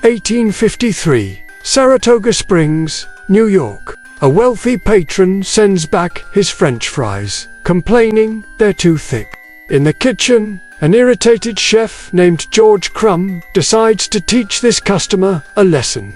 1853, Saratoga Springs, New York. A wealthy patron sends back his French fries, complaining they're too thick. In the kitchen, an irritated chef named George Crum decides to teach this customer a lesson.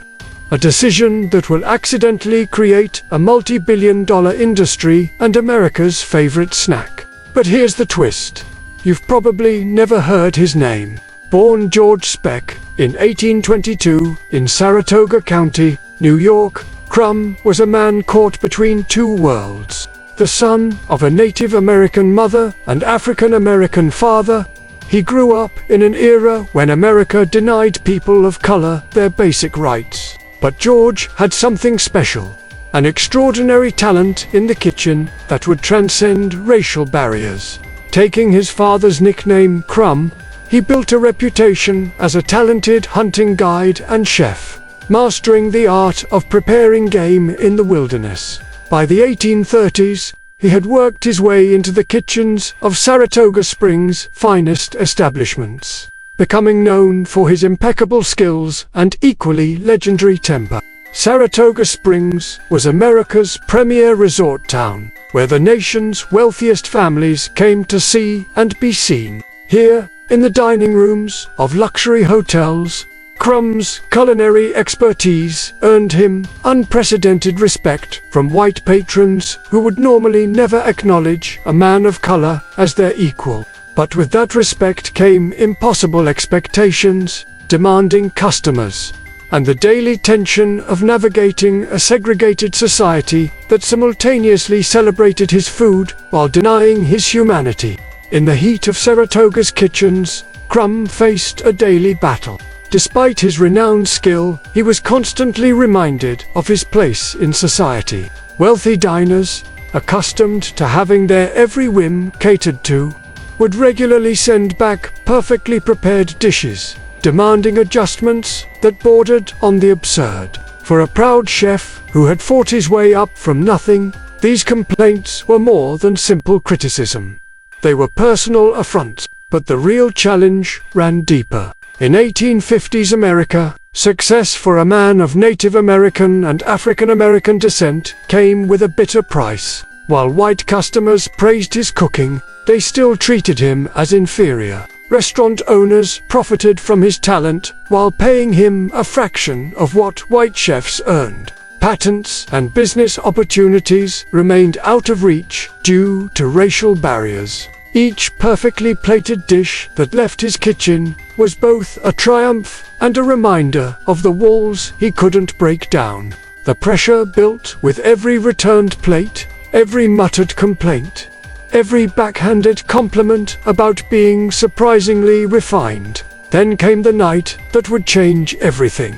A decision that will accidentally create a multi-billion-dollar industry and America's favorite snack. But here's the twist. You've probably never heard his name. Born George Speck in 1822 in Saratoga County, New York, Crum was a man caught between two worlds. The son of a Native American mother and African American father, he grew up in an era when America denied people of color their basic rights. But George had something special, an extraordinary talent in the kitchen that would transcend racial barriers. Taking his father's nickname Crum, he built a reputation as a talented hunting guide and chef, mastering the art of preparing game in the wilderness. By the 1830s, he had worked his way into the kitchens of Saratoga Springs' finest establishments, becoming known for his impeccable skills and equally legendary temper. Saratoga Springs was America's premier resort town, where the nation's wealthiest families came to see and be seen. Here, in the dining rooms of luxury hotels, Crum's culinary expertise earned him unprecedented respect from white patrons who would normally never acknowledge a man of color as their equal. But with that respect came impossible expectations, demanding customers, and the daily tension of navigating a segregated society that simultaneously celebrated his food while denying his humanity. In the heat of Saratoga's kitchens, Crum faced a daily battle. Despite his renowned skill, he was constantly reminded of his place in society. Wealthy diners, accustomed to having their every whim catered to, would regularly send back perfectly prepared dishes, demanding adjustments that bordered on the absurd. For a proud chef who had fought his way up from nothing, these complaints were more than simple criticism. They were personal affronts, but the real challenge ran deeper. In 1850s America, success for a man of Native American and African American descent came with a bitter price. While white customers praised his cooking, they still treated him as inferior. Restaurant owners profited from his talent while paying him a fraction of what white chefs earned. Patents and business opportunities remained out of reach due to racial barriers. Each perfectly plated dish that left his kitchen was both a triumph and a reminder of the walls he couldn't break down. The pressure built with every returned plate, every muttered complaint, every backhanded compliment about being surprisingly refined. Then came the night that would change everything.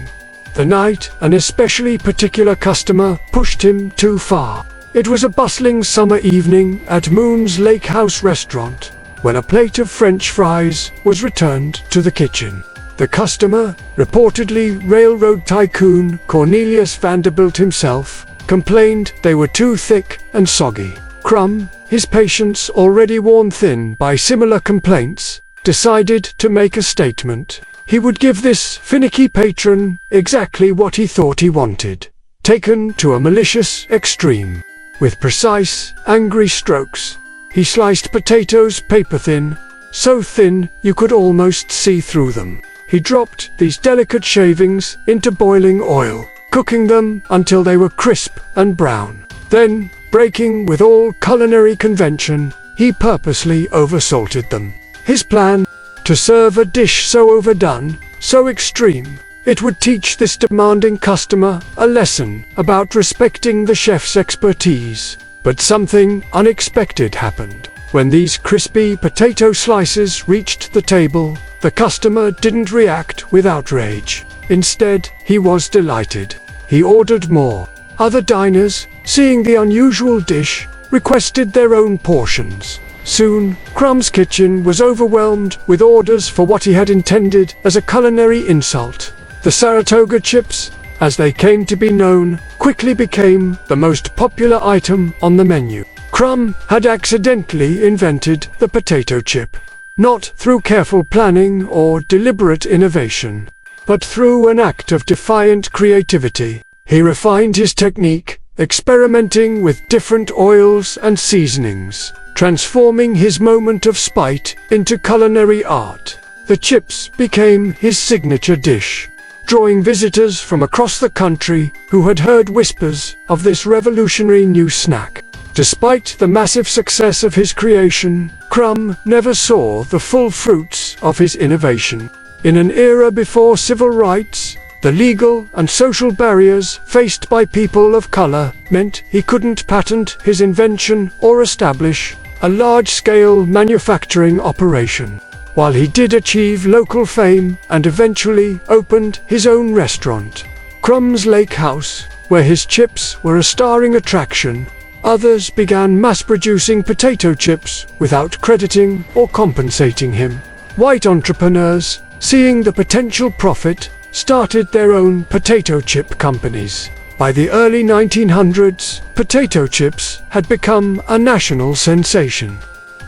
The night an especially particular customer pushed him too far. It was a bustling summer evening at Moon's Lake House restaurant, when a plate of French fries was returned to the kitchen. The customer, reportedly railroad tycoon Cornelius Vanderbilt himself, complained they were too thick and soggy. Crum, his patience already worn thin by similar complaints, decided to make a statement. He would give this finicky patron exactly what he thought he wanted, taken to a malicious extreme. With precise, angry strokes, he sliced potatoes paper-thin, so thin you could almost see through them. He dropped these delicate shavings into boiling oil, cooking them until they were crisp and brown. Then, breaking with all culinary convention, he purposely oversalted them. His plan? To serve a dish so overdone, so extreme, it would teach this demanding customer a lesson about respecting the chef's expertise. But something unexpected happened. When these crispy potato slices reached the table, the customer didn't react with outrage. Instead, he was delighted. He ordered more. Other diners, seeing the unusual dish, requested their own portions. Soon, Crum's kitchen was overwhelmed with orders for what he had intended as a culinary insult. The Saratoga chips, as they came to be known, quickly became the most popular item on the menu. Crum had accidentally invented the potato chip, not through careful planning or deliberate innovation, But through an act of defiant creativity, he refined his technique, experimenting with different oils and seasonings, transforming his moment of spite into culinary art. The chips became his signature dish, drawing visitors from across the country who had heard whispers of this revolutionary new snack. Despite the massive success of his creation, Crum never saw the full fruits of his innovation. In an era before civil rights, the legal and social barriers faced by people of color meant he couldn't patent his invention or establish a large-scale manufacturing operation. While he did achieve local fame and eventually opened his own restaurant, Crum's Lake House, where his chips were a starring attraction, others began mass-producing potato chips without crediting or compensating him. White entrepreneurs, seeing the potential profit, started their own potato chip companies. By the early 1900s, potato chips had become a national sensation.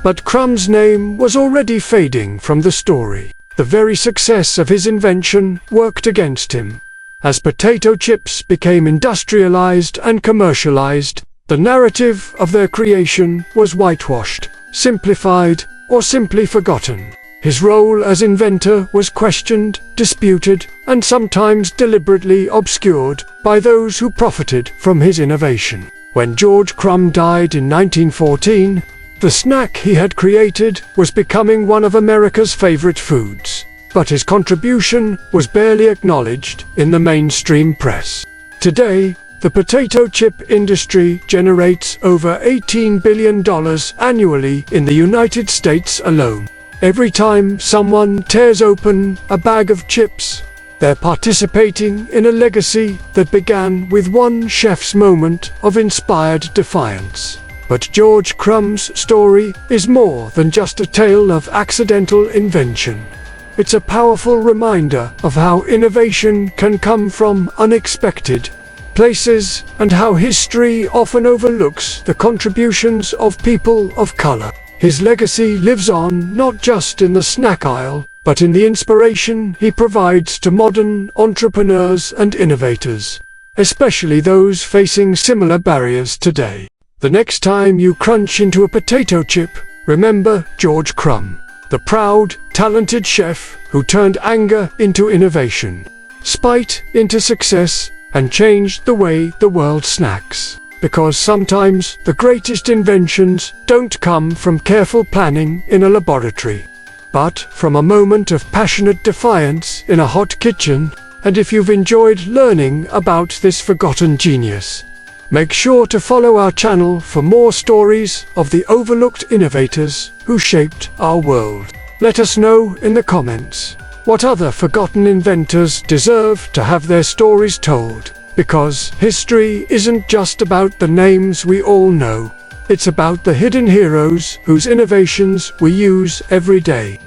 But Crum's name was already fading from the story. The very success of his invention worked against him. As potato chips became industrialized and commercialized, the narrative of their creation was whitewashed, simplified, or simply forgotten. His role as inventor was questioned, disputed, and sometimes deliberately obscured by those who profited from his innovation. When George Crum died in 1914, the snack he had created was becoming one of America's favorite foods, but his contribution was barely acknowledged in the mainstream press. Today, the potato chip industry generates over $18 billion annually in the United States alone. Every time someone tears open a bag of chips, they're participating in a legacy that began with one chef's moment of inspired defiance. But George Crum's story is more than just a tale of accidental invention. It's a powerful reminder of how innovation can come from unexpected places and how history often overlooks the contributions of people of color. His legacy lives on not just in the snack aisle, but in the inspiration he provides to modern entrepreneurs and innovators, especially those facing similar barriers today. The next time you crunch into a potato chip, remember George Crum, the proud, talented chef who turned anger into innovation, spite into success, and changed the way the world snacks. Because sometimes the greatest inventions don't come from careful planning in a laboratory, but from a moment of passionate defiance in a hot kitchen. And if you've enjoyed learning about this forgotten genius, make sure to follow our channel for more stories of the overlooked innovators who shaped our world. Let us know in the comments what other forgotten inventors deserve to have their stories told. Because history isn't just about the names we all know, it's about the hidden heroes whose innovations we use every day.